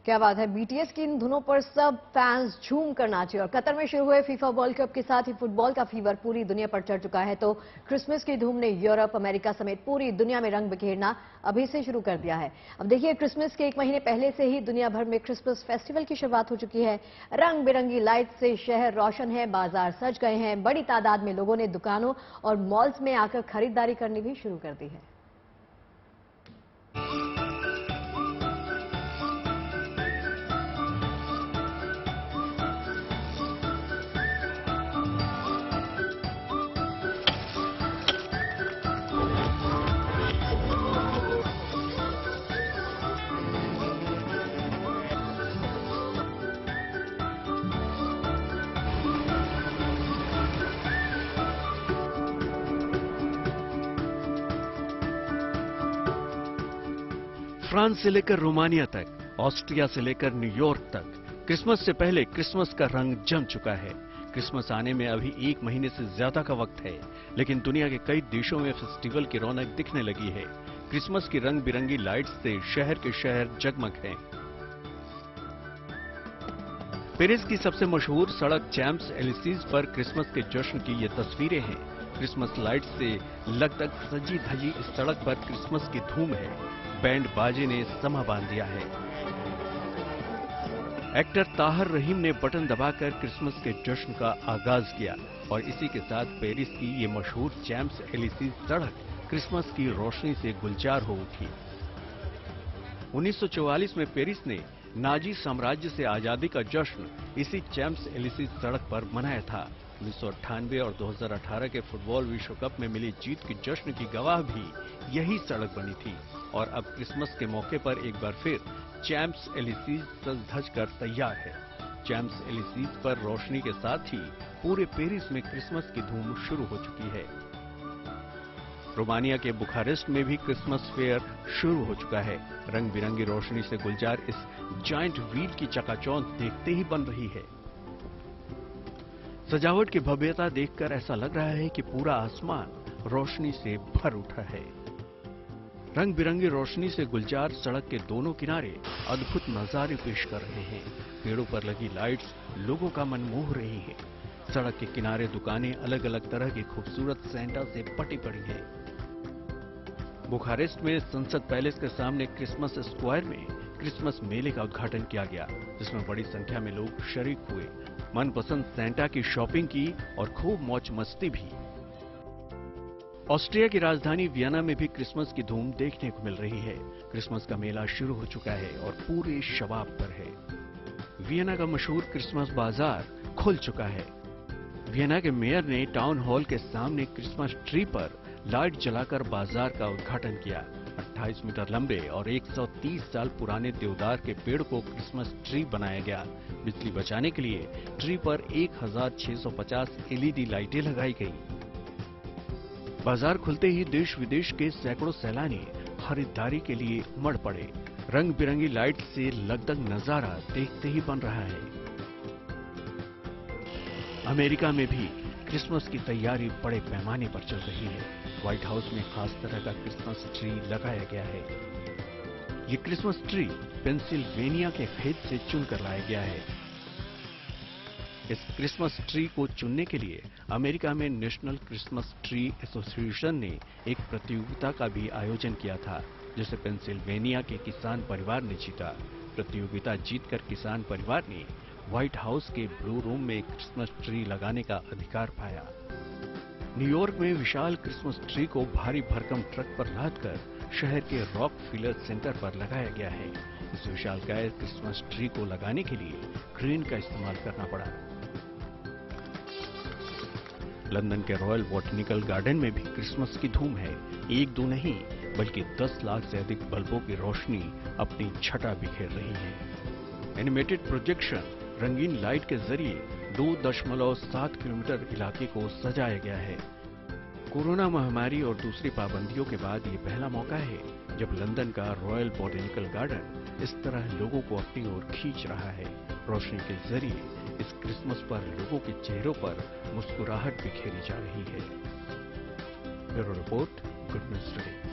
क्या बात है। बीटीएस की इन धुनों पर सब फैंस झूम कर नाचे और कतर में शुरू हुए फीफा वर्ल्ड कप के साथ ही फुटबॉल का फीवर पूरी दुनिया पर चढ़ चुका है। तो क्रिसमस की धूम ने यूरोप, अमेरिका समेत पूरी दुनिया में रंग बिखेरना अभी से शुरू कर दिया है। अब देखिए, क्रिसमस के एक महीने पहले से ही दुनिया भर में क्रिसमस फेस्टिवल की शुरुआत हो चुकी है। रंग बिरंगी लाइट से शहर रोशन है, बाजार सज गए हैं। बड़ी तादाद में लोगों ने दुकानों और मॉल्स में आकर खरीदारी करनी भी शुरू कर दी है। फ्रांस से लेकर रोमानिया तक, ऑस्ट्रिया से लेकर न्यूयॉर्क तक क्रिसमस से पहले क्रिसमस का रंग जम चुका है। क्रिसमस आने में अभी एक महीने से ज्यादा का वक्त है, लेकिन दुनिया के कई देशों में फेस्टिवल की रौनक दिखने लगी है। क्रिसमस की रंग बिरंगी लाइट्स से शहर के शहर जगमग हैं। पेरिस की सबसे मशहूर सड़क चैम्प्स एलिसीज पर क्रिसमस के जश्न की ये तस्वीरें हैं। क्रिसमस लाइट्स से लगभग सजी धजी इस सड़क पर क्रिसमस की धूम है। बैंड बाजे ने समा बांध दिया है। एक्टर ताहर रहीम ने बटन दबाकर क्रिसमस के जश्न का आगाज किया और इसी के साथ पेरिस की ये मशहूर चैम्प्स एलिसीज सड़क क्रिसमस की रोशनी से गुलजार हो उठी। 1944 में पेरिस ने नाजी साम्राज्य से आजादी का जश्न इसी चैम्प्स एलिसीज सड़क पर मनाया था। 1998 और 2018 के फुटबॉल विश्व कप में मिली जीत की जश्न की गवाह भी यही सड़क बनी थी और अब क्रिसमस के मौके पर एक बार फिर चैम्प्स एलिसीज सज धज कर तैयार है। चैम्प्स एलिसीज पर रोशनी के साथ ही पूरे पेरिस में क्रिसमस की धूम शुरू हो चुकी है। रोमानिया के बुखारेस्ट में भी क्रिसमस फेयर शुरू हो चुका है। रंग बिरंगी रोशनी से गुलजार इस जायंट व्हील की चकाचौंध देखते ही बन रही है। सजावट की भव्यता देखकर ऐसा लग रहा है कि पूरा आसमान रोशनी से भर उठा है। रंग बिरंगी रोशनी से गुलजार सड़क के दोनों किनारे अद्भुत नजारे पेश कर रहे हैं। पेड़ों पर लगी लाइट्स लोगों का मन मोह रही है। सड़क के किनारे दुकानें अलग अलग तरह की खूबसूरत सेंटा से पटी पड़ी हैं। बुखारेस्ट में संसद पैलेस के सामने क्रिसमस स्क्वायर में क्रिसमस मेले का उद्घाटन किया गया, जिसमें बड़ी संख्या में लोग शरीक हुए, मनपसंद सेंटा की शॉपिंग की और खूब मौज मस्ती भी। ऑस्ट्रिया की राजधानी वियना में भी क्रिसमस की धूम देखने को मिल रही है। क्रिसमस का मेला शुरू हो चुका है और पूरे शबाब पर है। वियना का मशहूर क्रिसमस बाजार खुल चुका है। वियना के मेयर ने टाउन हॉल के सामने क्रिसमस ट्री पर लाइट जलाकर बाजार का उद्घाटन किया। 28 मीटर लंबे और 130 साल पुराने देवदार के पेड़ को क्रिसमस ट्री बनाया गया। बिजली बचाने के लिए ट्री पर 1650 एलईडी लाइटें लगाई गईं। बाजार खुलते ही देश विदेश के सैकड़ों सैलानी खरीदारी के लिए उमड़ पड़े। रंग बिरंगी लाइट से लगभग नजारा देखते ही बन रहा है। अमेरिका में भी क्रिसमस की तैयारी बड़े पैमाने पर चल रही है। व्हाइट हाउस में खास तरह का क्रिसमस ट्री लगाया गया है। ये क्रिसमस ट्री पेंसिल्वेनिया के खेत से चुनकर लाया गया है। इस क्रिसमस ट्री को चुनने के लिए अमेरिका में नेशनल क्रिसमस ट्री एसोसिएशन ने एक प्रतियोगिता का भी आयोजन किया था, जिसे पेंसिल्वेनिया के किसान परिवार ने जीता। प्रतियोगिता जीतकर किसान परिवार ने व्हाइट हाउस के ब्लू रूम में क्रिसमस ट्री लगाने का अधिकार पाया। न्यूयॉर्क में विशाल क्रिसमस ट्री को भारी भरकम ट्रक पर लादकर शहर के रॉकफिलर सेंटर पर लगाया गया है। इस विशालकाय क्रिसमस ट्री को लगाने के लिए क्रेन का इस्तेमाल करना पड़ा। लंदन के रॉयल बॉटनिकल गार्डन में भी क्रिसमस की धूम है। एक दो नहीं बल्कि 10 लाख से अधिक बल्बों की रोशनी अपनी छटा बिखेर रही है। एनिमेटेड प्रोजेक्शन रंगीन लाइट के जरिए 2.7 किलोमीटर इलाके को सजाया गया है। कोरोना महामारी और दूसरी पाबंदियों के बाद ये पहला मौका है जब लंदन का रॉयल बॉटनिकल गार्डन इस तरह लोगों को अपनी ओर खींच रहा है। रोशनी के जरिए इस क्रिसमस पर लोगों के चेहरों पर मुस्कुराहट बिखेरी जा रही है। Bureau report, good news today.